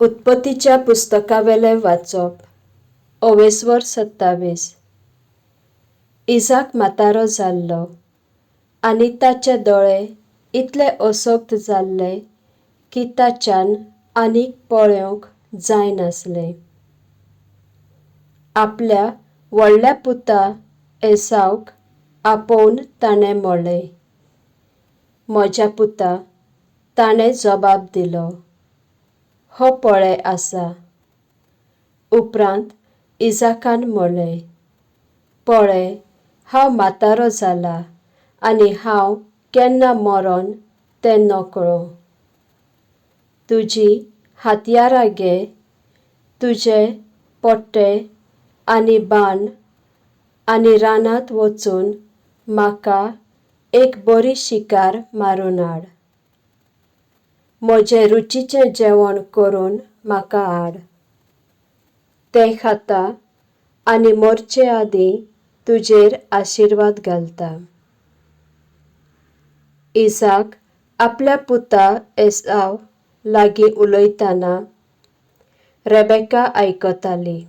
उत्पत्तीच्या पुस्तकावेले वाचप. ओवेसवर 27. इजाक म्हातारो जाल्लो आनी ताचे दोळे इतले असोक्त जाल्ले की ताच्यान आनीक पळोवंक जायनासलें. आपल्या व्हडल्या पुता एसावक आपोवन ताणें म्हळें, "म्हज्या पुता", ताणें जबाब दिलो, "हो पळय आसा." उपरांत इजाकान म्हळें, "पळय, हांव म्हातारो जाला आनी हांव केन्ना मरोन तें नकळो. तुजीं हातयारां घे, तुजे पट्टे आनी बाण आनी रानांत वचून म्हाका एक बरी शिकार मारून हाड. म्हजें रुचीचें जेवण करून म्हाका हाड. तें खाता आनी मरचे आदीं तुजेर आशिर्वाद घालता." इजाक आपल्या पुता एसाव लागीं उलयतना रेबेका आयकताली.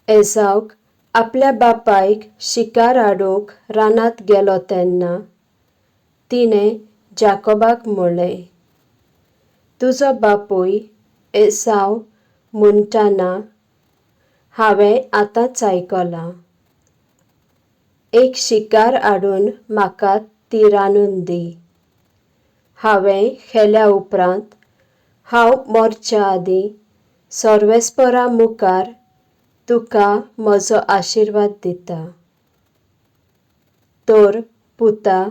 एसावक आपल्या बापायक शिकार हाडूंक रानांत गेलो तेन्ना तिणें जाकोबाक म्हळें, "तुजो बापूय एसाव म्हणटाना हांवें आतांच आयकलां. एक शिकार हाडून म्हाका ती रांदून दी. हांवें खेल्या उपरांत हांव मरच्या आदीं सर्वेस्परां मुखार तुका म्हजो आशिर्वाद दितां." तर पुता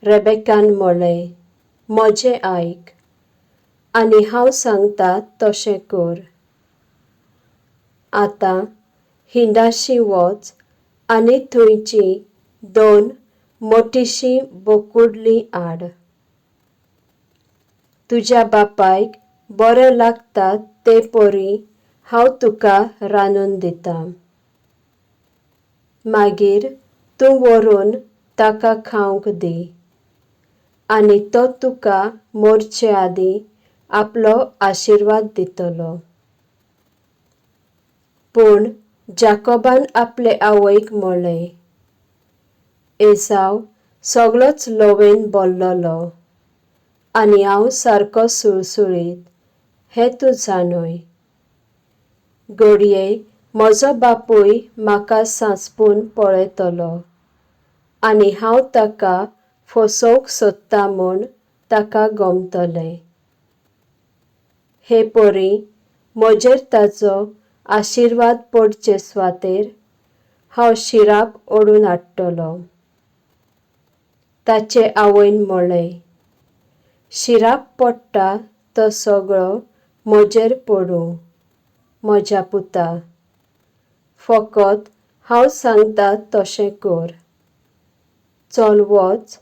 रेबेकान म्हळें, "म्हजें आयक, आनी हांव सांगतां तशें कर. आतां हिंडाशी वच आनी थंयचीं 2 मोटीशीं बोकुडलीं हाड. तुज्या बापायक बरें लागता ते परी हांव तुका रांदून दितां. मागीर तूं व्हरून ताका खावंक दी, आनी तो तुका मरचे आदीं आपलो आशिर्वाद दितलो." पूण जाकोबान आपले आवयक म्हळें, "एसाव सगळोच लोवेन भरलोलो आनी हांव सारको सुळसुळीत हें तूं जाणय. घडये म्हजो बापूय म्हाका सांसपून पळयतलो आनी हांव ताका फसोवंक सोदतां म्हूण ताका गमतलें. हे परी म्हजेर ताचो आशिर्वाद पडचे सुवातेर हांव शिराप ओडून हाडटलों." ताचे आवयन म्हळें, "शिराप पडटा तो सगळो म्हजेर पडूं, म्हज्या पुता. फकत हांव सांगतां तशें कर. चल वच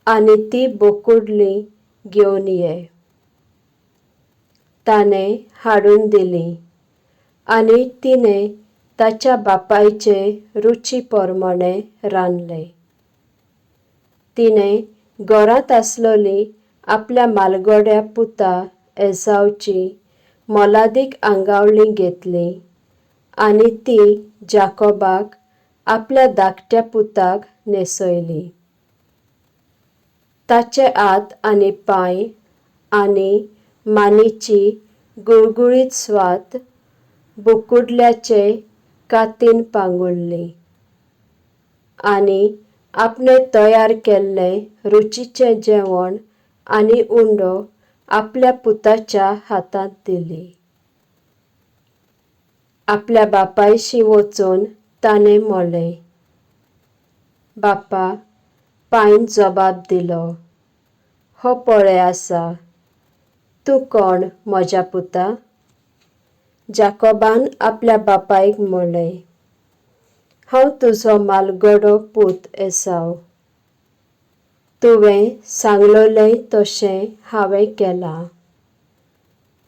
आनी ती बोकुडलीं घेवन ये." ताणें हाडून दिलीं आनी तिणें ताच्या बापायचे रुची प्रमाणें रांदलें. तिणें घरांत आसलोलीं आपल्या मालगड्या पुता एसावचीं मोलादीक आंगावळीं घेतलीं आनी तीं जाकोबाक आपल्या धाकट्या पुताक न्हेसयलीं. ताचे हात आनी पांय आनी मानेची गुळगुळीत स्वात बोकुडल्याचे कातीन पांगुरली. आनी आपणें तयार केल्लें रुचीचें जेवण आनी उंडो आपल्या पुताच्या हातांत दिली. आपल्या बापायशीं वचून ताणें म्हळें, "बापा", पायन जबाब दिलो, "हो पळय आसा." "तूं कोण, म्हज्या पुता?" जाकोबान आपल्या बापायक म्हळें, "हांव तुजो मालगडो पूत एसाव. तुवें सांगलोलें तशें हांवें केलां.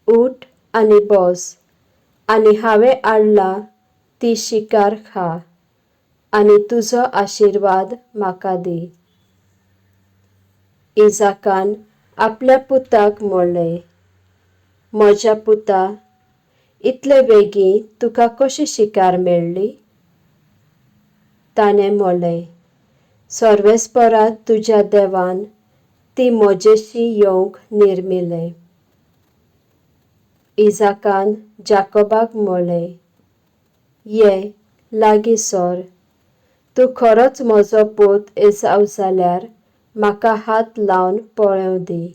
उठ आनी बस आनी हांवें हाडलां ती शिकार खा आनी तुजो आशिर्वाद म्हाका दी." इजाकान आपल्या पुताक म्हळें, म्हज्या पुता, इतले बेगीन तुका कशी शिकार मेळ्ळी? ताणें म्हणलें, सर्वेस्परा तुज्या देवान ती म्हजेशी येवंक निर्मिलें. इसाकान जाकोबाक म्हणलें, ये लागीं सर, तूं खरोच म्हजो पूत एसाव जाल्यार म्हाका हात लावन पळोवंक दी.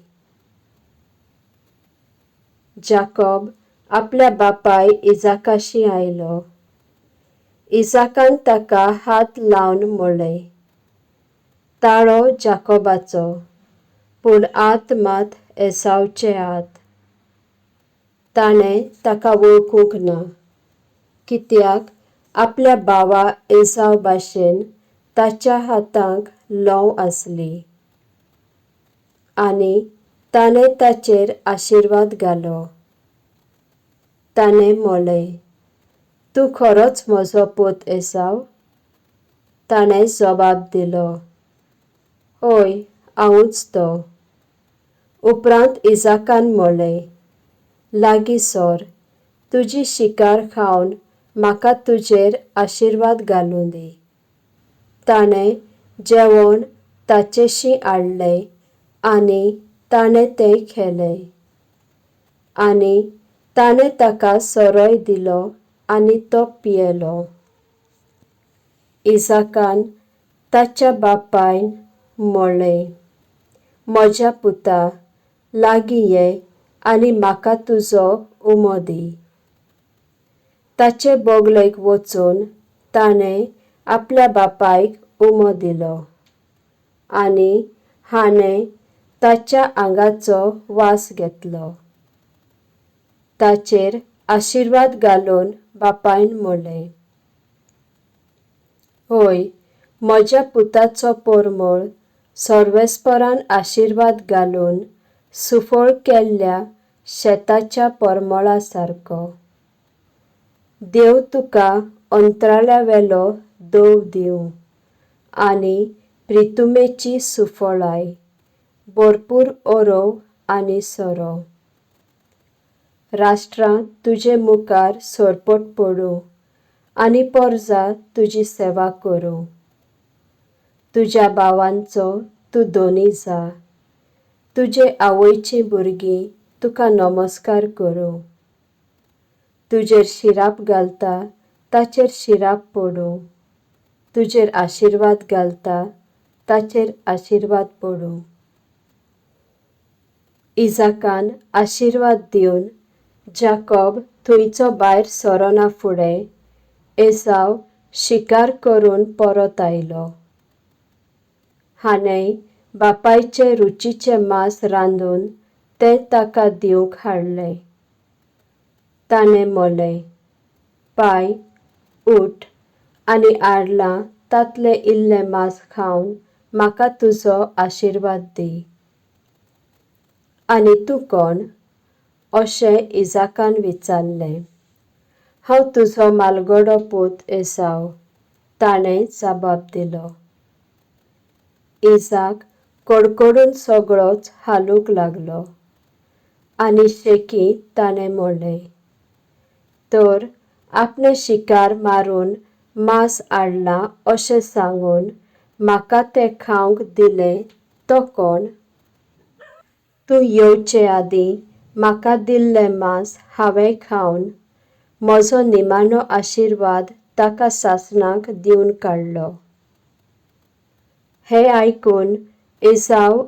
जाकोब आपल्या बापाय इसाकाशी आयलो. इसाकान ताका हात लावन म्हणलें, ताळो जाकोबाचो, पूण हात मात एसावचे हात. ताणें ताका वळखूंक ना, कित्याक आपल्या भावा एसाव भाशेन ताच्या हातांक ल्हंव आसली. आनी ताणें ताचेर आशिर्वाद घालो. ताणें म्हणलें, तूं खरोच म्हजो पूत एसाव? ताणें जबाब दिलो, हय, हांवूच तो. उपरांत इसाकान म्हणलें, लागीं सर, तुजी शिकार खावन म्हाका तुजेर आशिर्वाद घालूं दी. ताणें जेवण ताचेशी हाडलें आनी ताणें तें खेलें. आनी ताणें ताका सोरोय दिलो आनी तो पियेलो. इसाकान ताच्या बापायन म्हणलें, म्हज्या पुता, लागीं ये आनी म्हाका तुजो उमो दी. ताचे बोगलेक वचून ताणें आपल्या बापायक उमो दिलो. आनी हाणें ताच्या आंगाचो वास घेतलो. ताचेर आशिर्वाद घालून बापायन म्हणलें, हय, म्हज्या पुताचो पोरमोळ सर्वेस्परान आशिर्वाद घालून सुफळ केल्ल्या शेताच्या पोरमोळा सारको. देव तुका अंतराळ्यावेलो दव दिवं आनी प्रितुमेची सुफळाय, भरपूर ओरो आनी सोरो. राष्ट्रां तुजे मुखार सोरपत पडूं आनी पोरजां तुजी सेवा करूं. तुज्या भावांचो तूं धोनी जा. तुजे आवयचीं भुरगीं तुका नमस्कार करूं. तुजेर शिराप घालता ताचेर शिराप पडूं. तुजेर आशिर्वाद घालता ताचेर आशिर्वाद पडूं. इसाकान आशिर्वाद दिवन जाकोब थंयचो भायर सरोना फुडें एसाव शिकार करून परत आयलो. हाणें बापायचें रुचीचें मांस रांदून तें ताका दिवंक हाडलें. ताणें म्हणलें, पाय, उठ आनी हाडलां तांतलें इल्लें मांस खावन म्हाका तुजो आशिर्वाद दी. आनी तूं कोण? अशें इसाकान विचारलें. हांव तुजो मालगडो पूत एसाव, ताणें जबाब दिलो. इसाक कडकडून सगळोच हालूंक लागलो. आनी शेकीत ताणें म्हणलें, तर आपणें शिकार मारून मांस हाडलां अशें सांगून म्हाका तें खावंक दिलें तो कोण? तूं येवचे आदीं म्हाका दिल्लें मांस हांवें खावन म्हजो निमाणो आशिर्वाद ताका सासणाक दिवन काडलो. हें आयकून एसाव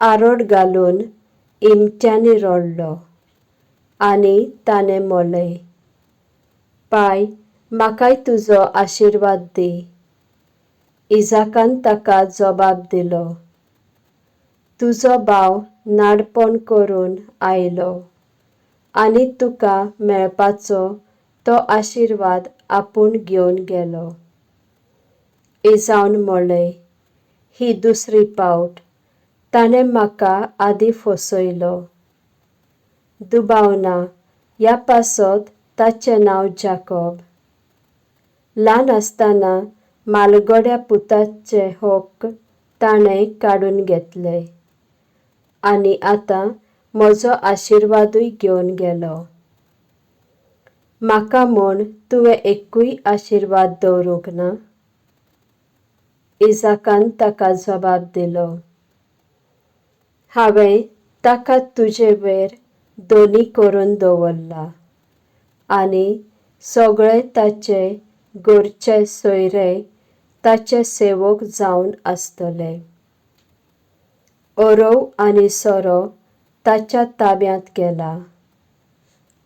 आरोड घालून हिमट्यांनी रडलो. आनी ताणें म्हणलें, पाय, म्हाकाय तुजो आशिर्वाद दी. इसाकान ताका जबाब दिलो, तुजो भाव नाडपण करून आयलो आनी तुका मेळपाचो तो आशिर्वाद आपूण घेवन गेलो. एसावन म्हणलें, ही दुसरी फावट ताणें म्हाका आदीं फसयलो. दुबावना ह्या पासत ताचें नांव जाकोब. ल्हान आसतना मालगड्या पुताचे हक्क ताणें काडून घेतले. आनी आतां म्हजो आशिर्वादूय घेवन गेलो. म्हाका म्हूण तुवें एक्कूय आशिर्वाद दवरूंक ना? इसाकान ताका जबाब दिलो, हांवें ताका तुजे वयर धोनी करून दवरला आनी सगळे ताचे घरचे सोयरे ताचे सेवक जावन आसतले. अरव आनी सोरो ताच्या ताब्यांत गेला.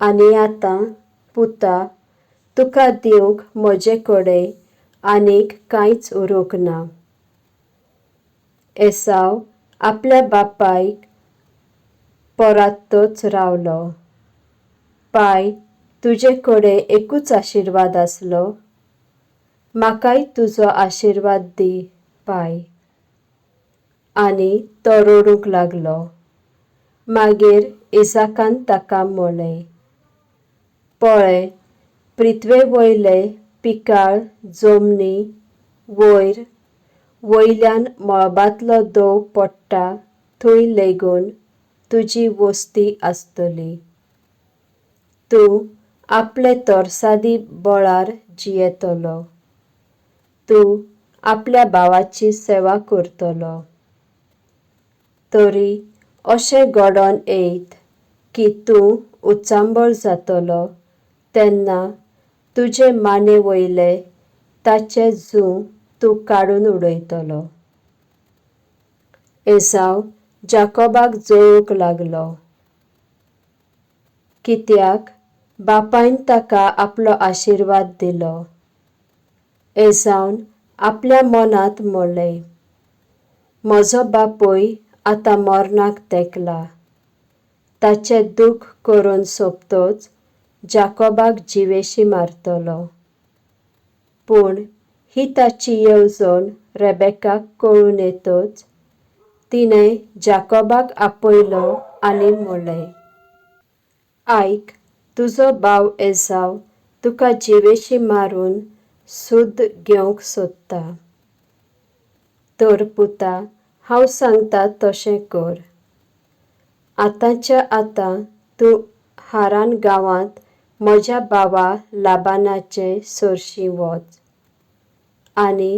आनी आतां पुता, तुका दिवंक म्हजे कडेन आनीक कांयच उरूंक ना. एसाव आपल्या बापायक पोरांतच रावलो. पाय, तुजे कडेन एकूच आशिर्वाद आसलो. म्हाकाय तुजो आशिर्वाद दी, पाय. आनी तो रडूंक लागलो. मागीर इसाकान ताका म्हणलें, पळय, पृथ्वे वयले पिकाळ जमनी वयर वयल्यान मळबांतलो दंव पडटा थंय लेगून तुजी वस्ती आसतली. तूं आपले तोरसादी बळार जियेतलो. तूं आपल्या भावाची सेवा करतलो. तरी अशें घडोन येयत की तूं उचांबळ जातलो तेन्ना तुजे माने वयले ताचे जूं तूं काडून उडयतलो. एसाव जाकोबाक जळूंक लागलो. कित्याक बापायन ताका आपलो आशिर्वाद दिलो. एसावन आपल्या मनांत म्हणलें, म्हजो बापूय आतां मरणाक तेंकला. ताचें दूख करून सोंपतच जाकोबाक जिवेशी मारतलो. पूण ही ताची येवजण रेबेकाक कळून येतच तिणें जाकोबाक आपयलो आनी म्हणलें, आयक, तुजो भाव एसाव तुका जिवेशी मारून सूड घेवंक सोदता. तर पुता, हांव सांगता तशें कर. आतांच्या आतां तूं हारान गांवांत म्हज्या भावा लाबानाचे सरशीं वच. आनी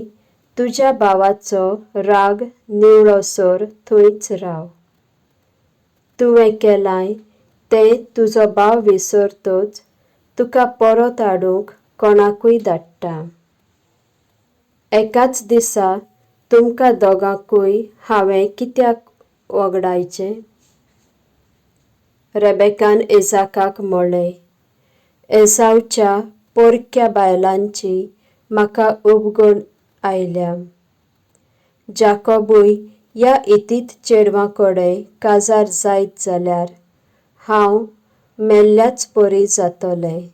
तुज्या भावाचो राग निवळसर थंयच राव. तुवें केलांय तें तुजो भाव विसरतच तुका परत हाडूंक कोणाकूय धाडटा. एकाच दिसा तुमकां दोगांकूय हांवें कित्याक वगडायचें? रेबेकान इसाकाक म्हणलें, एसावच्या पोरक्या बायलांची म्हाका उबगण आयल्या. जाकोबूय ह्या इतीत चेडवां कडेन काजार जायत जाल्यार हांव मेल्ल्याच परी जातलें.